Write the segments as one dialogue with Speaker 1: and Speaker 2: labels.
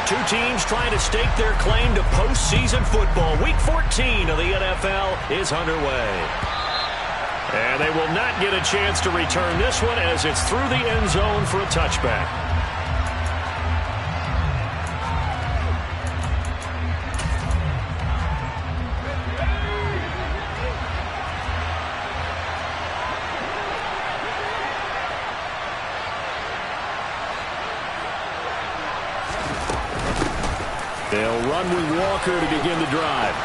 Speaker 1: Two teams trying to stake their claim to postseason football. Week 14 of the NFL is underway. And they will not get a chance to return this one as it's through the end zone for a touchback. They'll run with Walker to begin the drive.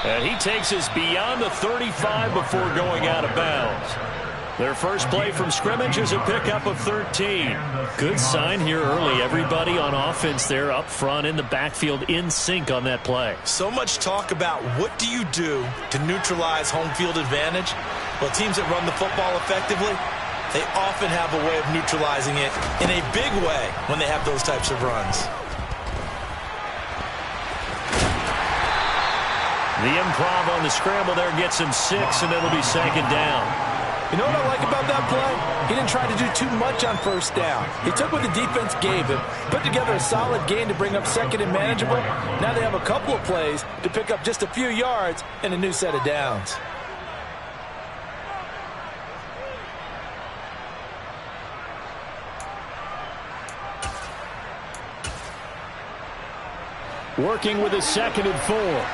Speaker 1: And he takes us beyond the 35 before going out of bounds. Their first play from scrimmage is a pickup of 13. Good sign here early. Everybody on offense there up front in the backfield in sync on that play.
Speaker 2: So much talk about what do you do to neutralize home field advantage. Well, teams that run the football effectively, they often have a way of neutralizing it in a big way when they have those types of runs.
Speaker 1: The improv on the scramble there gets him 6, and it'll be second down.
Speaker 3: You know what I like about that play? He didn't try to do too much on first down. He took what the defense gave him, put together a solid gain to bring up second and manageable. Now they have a couple of plays to pick up just a few yards and a new set of downs.
Speaker 1: Working with a 2nd and 4.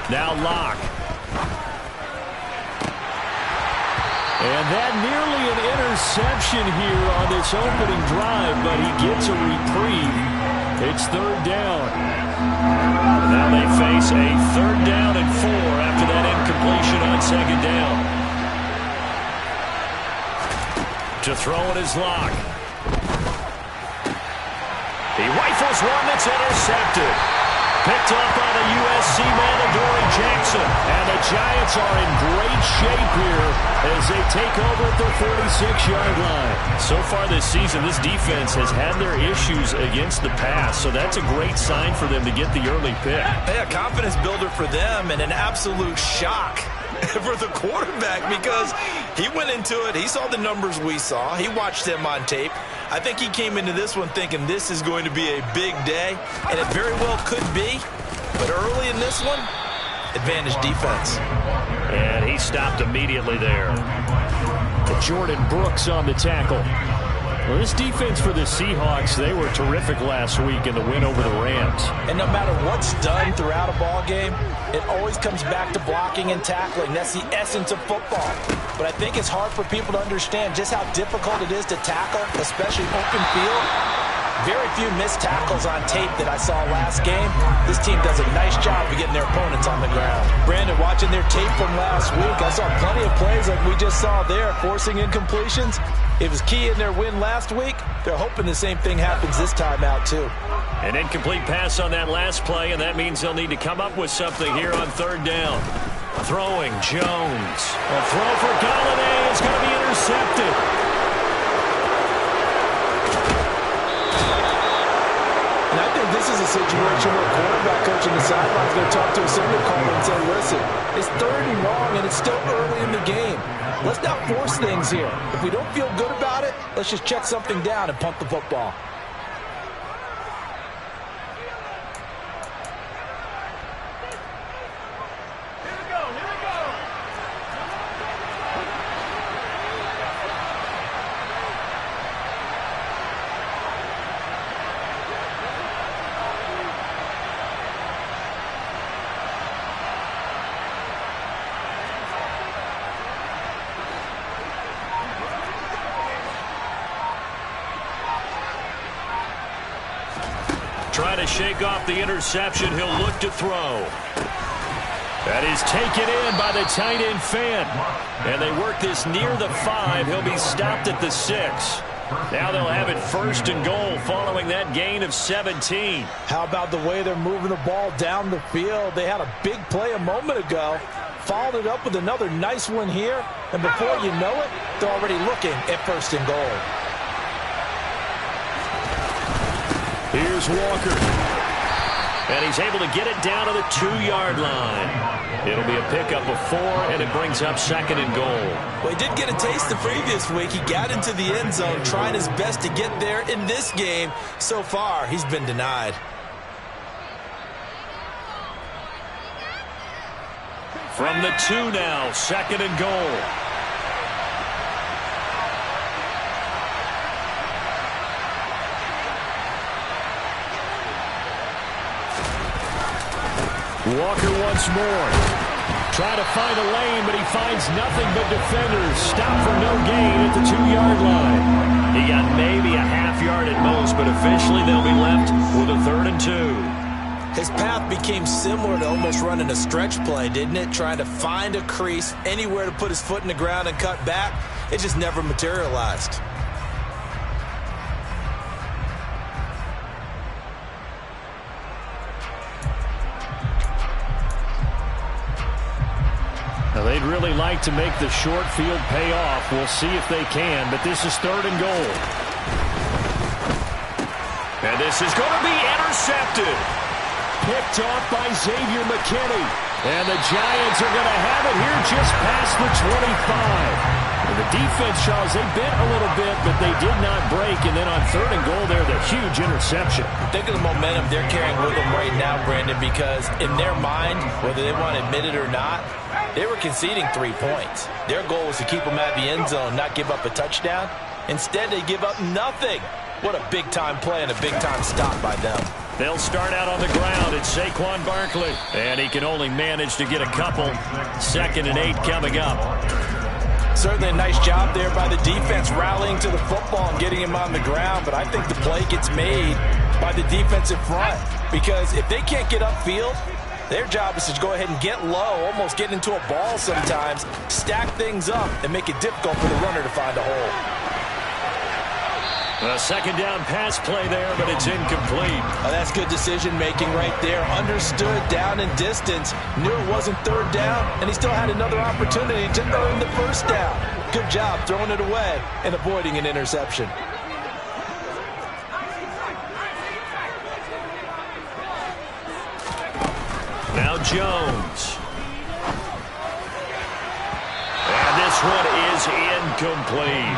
Speaker 1: Now Locke. And that nearly an interception here on this opening drive, but he gets a reprieve. It's 3rd down. Now they face a 3rd down and 4 after that incompletion on 2nd down. To throw it is Locke. He rifles one that's intercepted. Picked up by the USC man, Adoree Jackson. And the Giants are in great shape here as they take over at the 46-yard line. So far this season, this defense has had their issues against the pass, so that's a great sign for them to get the early pick.
Speaker 2: Yeah, confidence builder for them and an absolute shock for the quarterback because he went into it. He saw the numbers we saw. He watched them on tape. I think he came into this one thinking this is going to be a big day, and it very well could be. But early in this one, advantage defense.
Speaker 1: And he stopped immediately there. Jordan Brooks on the tackle. Well, this defense for the Seahawks, they were terrific last week in the win over the Rams.
Speaker 3: And no matter what's done throughout a ball game, it always comes back to blocking and tackling. That's the essence of football. But I think it's hard for people to understand just how difficult it is to tackle, especially open field. Very few missed tackles on tape that I saw last game. This team does a nice job of getting their opponents on the ground. Brandon, watching their tape from last week, I saw plenty of plays like we just saw there, forcing incompletions. It was key in their win last week. They're hoping the same thing happens this time out, too.
Speaker 1: An incomplete pass on that last play, and that means they'll need to come up with something here on 3rd down. Throwing, Jones. A throw for Galladay is going to be intercepted.
Speaker 3: And I think this is a situation where a quarterback coach in the sideline is going to talk to a signal caller and say, listen, it's 3rd and long, and it's still early in the game. Let's not force things here. If we don't feel good about it, let's just check something down and punt the football.
Speaker 1: Trying to shake off the interception. He'll look to throw. That is taken in by the tight end Fant. And they work this near the 5. He'll be stopped at the 6. Now they'll have it 1st and goal following that gain of 17.
Speaker 3: How about the way they're moving the ball down the field? They had a big play a moment ago. Followed it up with another nice one here. And before you know it, they're already looking at 1st and goal.
Speaker 1: Here's Walker. And he's able to get it down to the 2-yard line. It'll be a pickup of 4, and it brings up 2nd and goal.
Speaker 3: Well, he did get a taste the previous week. He got into the end zone, trying his best to get there in this game. So far, he's been denied.
Speaker 1: From the 2 now, 2nd and goal. Walker once more. Trying to find a lane, but he finds nothing but defenders. Stop for no gain at the 2-yard line. He got maybe a half yard at most, but officially they'll be left with a 3rd and 2.
Speaker 3: His path became similar to almost running a stretch play, didn't it? Trying to find a crease, anywhere to put his foot in the ground and cut back. It just never materialized.
Speaker 1: Now, they'd really like to make the short field pay off. We'll see if they can, but this is 3rd and goal. And this is going to be intercepted. Picked off by Xavier McKinney. And the Giants are going to have it here just past the 25. And the defense, Charles, they bent a little bit, but they did not break. And then on 3rd and goal there, the huge interception.
Speaker 3: Think of the momentum they're carrying with them right now, Brandon, because in their mind, whether they want to admit it or not, they were conceding 3 points. Their goal was to keep them at the end zone, not give up a touchdown. Instead, they give up nothing. What a big-time play and a big-time stop by them.
Speaker 1: They'll start out on the ground. It's Saquon Barkley. And he can only manage to get a couple. 2nd and 8 coming up.
Speaker 3: Certainly a nice job there by the defense rallying to the football and getting him on the ground. But I think the play gets made by the defensive front. Because if they can't get upfield, their job is to go ahead and get low, almost get into a ball sometimes, stack things up, and make it difficult for the runner to find a hole.
Speaker 1: A 2nd down pass play there, but it's incomplete.
Speaker 3: Oh, that's good decision-making right there. Understood down and distance. Knew it wasn't 3rd down, and he still had another opportunity to earn the 1st down. Good job throwing it away and avoiding an interception.
Speaker 1: Now Jones. And this one is incomplete.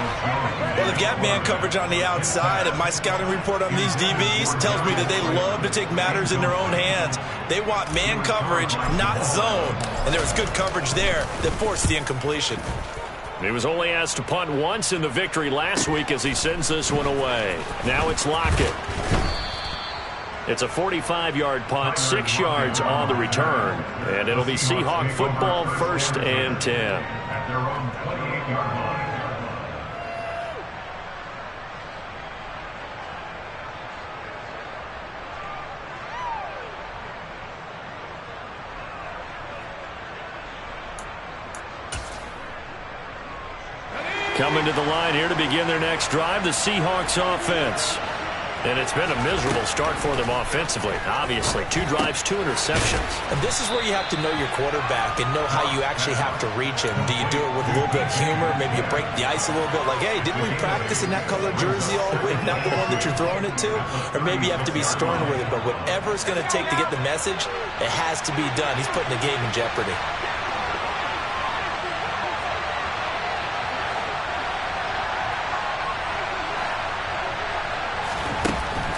Speaker 3: Well, they've got man coverage on the outside, and my scouting report on these DBs tells me that they love to take matters in their own hands. They want man coverage, not zone. And there was good coverage there that forced the incompletion.
Speaker 1: He was only asked to punt once in the victory last week as he sends this one away. Now it's Lockett. It's a 45-yard punt, 6 yards on the return. And it'll be Seahawk football, 1st and 10. Coming to the line here to begin their next drive, the Seahawks offense. And it's been a miserable start for them offensively. Obviously, 2 drives, 2 interceptions.
Speaker 3: And this is where you have to know your quarterback and know how you actually have to reach him. Do you do it with a little bit of humor? Maybe you break the ice a little bit like, hey, didn't we practice in that color jersey all week, not the one that you're throwing it to? Or maybe you have to be stern with it. But whatever it's going to take to get the message, it has to be done. He's putting the game in jeopardy.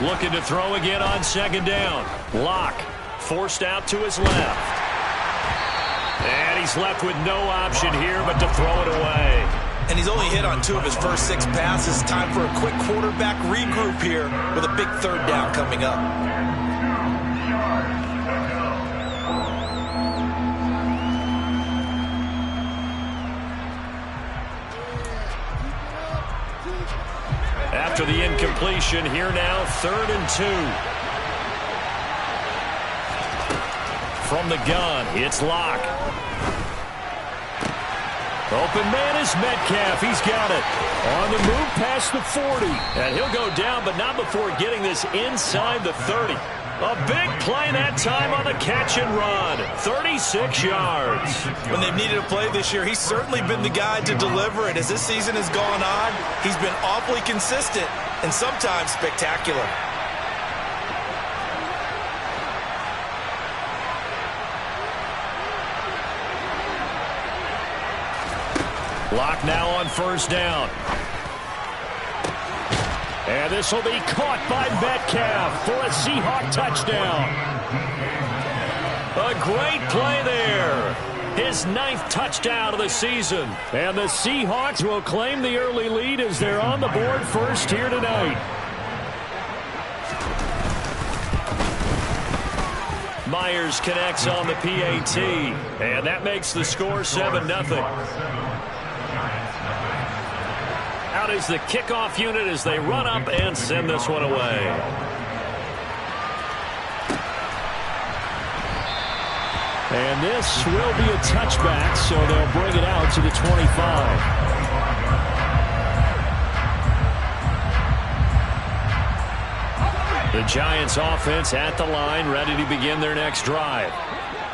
Speaker 1: Looking to throw again on 2nd down. Lock forced out to his left. And he's left with no option here but to throw it away.
Speaker 3: And he's only hit on 2 of his first 6 passes. Time for a quick quarterback regroup here with a big 3rd down coming up.
Speaker 1: After the incompletion, here now, 3rd and 2. From the gun, it's Locke. Open man is Metcalf. He's got it. On the move past the 40. And he'll go down, but not before getting this inside the 30. A big play that time on the catch and run. 36 yards.
Speaker 3: When they've needed a play this year, he's certainly been the guy to deliver it. As this season has gone on, he's been awfully consistent and sometimes spectacular.
Speaker 1: Lock now on first down. And this will be caught by Metcalf for a Seahawk touchdown. A great play there. His 9th touchdown of the season. And the Seahawks will claim the early lead as they're on the board first here tonight. Myers connects on the PAT. And that makes the score 7-0. Out is the kickoff unit as they run up and send this one away. And this will be a touchback, so they'll bring it out to the 25. The Giants offense at the line, ready to begin their next drive.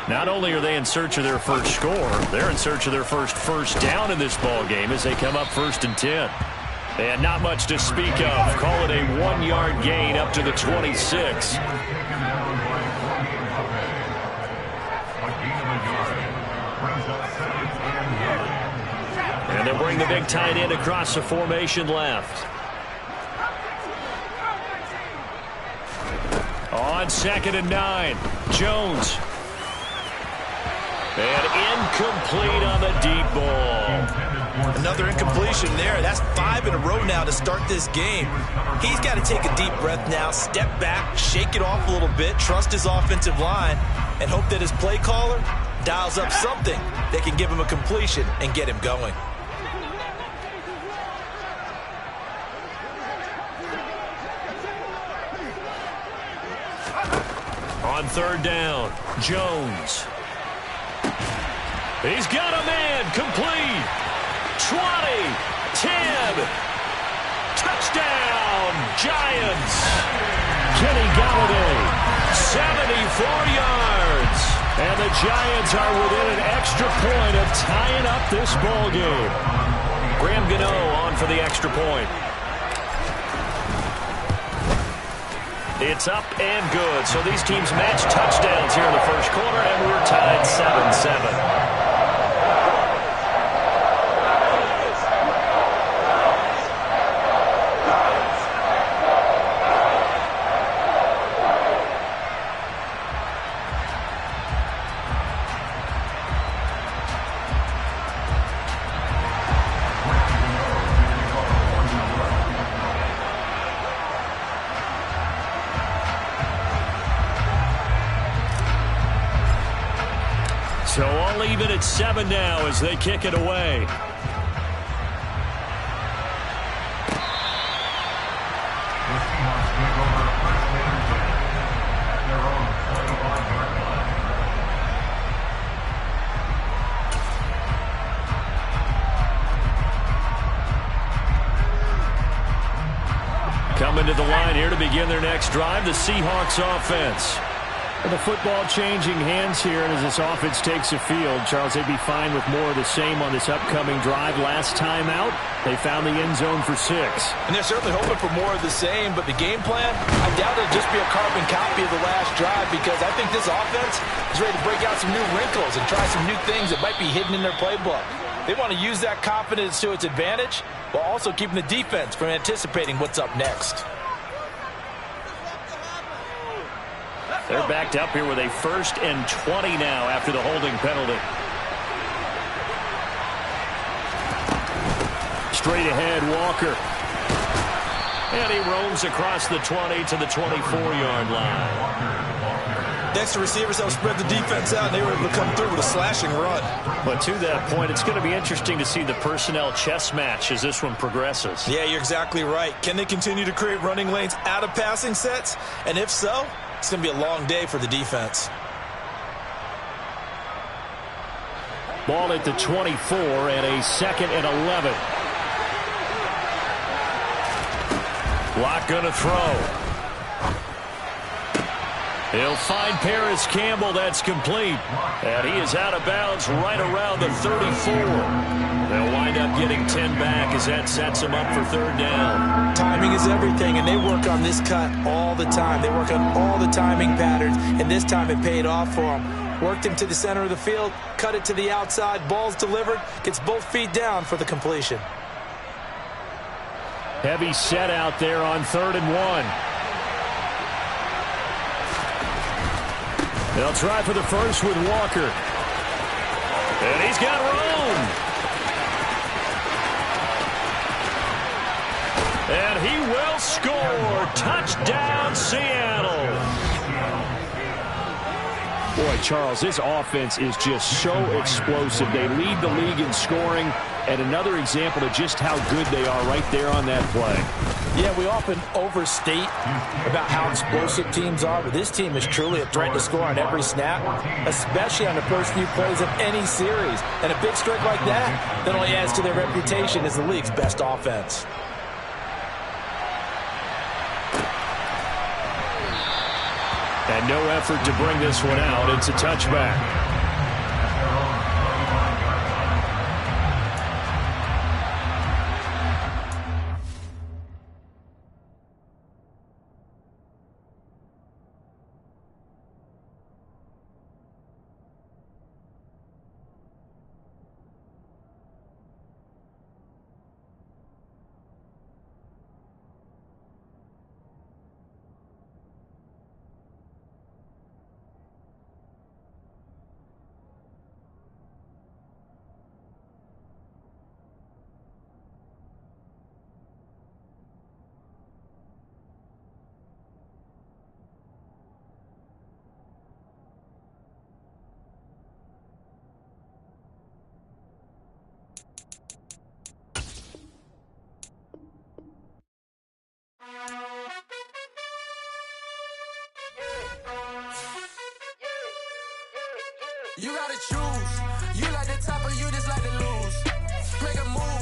Speaker 1: Not only are they in search of their first score, they're in search of their first down in this ball game as they come up 1st and 10. And not much to speak of. Call it a 1-yard gain up to the 26. And they'll bring the big tight end across the formation left. On 2nd and 9, Jones. And incomplete on the deep ball.
Speaker 2: Another incompletion there. That's 5 in a row now to start this game. He's got to take a deep breath now, step back, shake it off a little bit, trust his offensive line, and hope that his play caller dials up something that can give him a completion and get him going.
Speaker 1: On 3rd down, Jones. He's got a man, complete. 20, 10. Touchdown, Giants. Kenny Galladay, 74 yards. And the Giants are within an extra point of tying up this ball game. Graham Gano on for the extra point. It's up and good. So these teams match touchdowns here in the first quarter, and we're tied 7-7. So all even at 7 now as they kick it away. Coming to the line here to begin their next drive, the Seahawks offense. And the football changing hands here, and as this offense takes the field, Charles, they'd be fine with more of the same on this upcoming drive. Last time out, they found the end zone for 6.
Speaker 3: And they're certainly hoping for more of the same, but the game plan, I doubt it'll just be a carbon copy of the last drive, because I think this offense is ready to break out some new wrinkles and try some new things that might be hidden in their playbook. They want to use that confidence to its advantage while also keeping the defense from anticipating what's up next.
Speaker 1: They're backed up here with a 1st and 20 now after the holding penalty. Straight ahead, Walker. And he roams across the 20 to the 24-yard line.
Speaker 2: Next to receivers help spread the defense out, and they were able to come through with a slashing run.
Speaker 1: But to that point, it's going to be interesting to see the personnel chess match as this one progresses.
Speaker 2: Yeah, you're exactly right. Can they continue to create running lanes out of passing sets? And if so, it's going to be a long day for the defense.
Speaker 1: Ball at the 24 and a 2nd and 11. Lock going to throw. He'll find Paris Campbell. That's complete. And he is out of bounds right around the 34. They'll wind up getting 10 back as that sets them up for 3rd down.
Speaker 3: Timing is everything, and they work on this cut all the time. They work on all the timing patterns, and this time it paid off for them. Worked him to the center of the field, cut it to the outside, ball's delivered, gets both feet down for the completion.
Speaker 1: Heavy set out there on 3rd and 1. They'll try for the first with Walker. And he's got room. And he will score. Touchdown, Seattle. Boy, Charles, this offense is just so explosive. They lead the league in scoring, and another example of just how good they are right there on that play.
Speaker 3: Yeah, we often overstate about how explosive teams are, but this team is truly a threat to score on every snap, especially on the first few plays of any series. And a big streak like that only adds to their reputation as the league's best offense.
Speaker 1: And no effort to bring this one out. It's a touchback.
Speaker 4: You gotta choose. You like the top or you just like to lose. Make a move.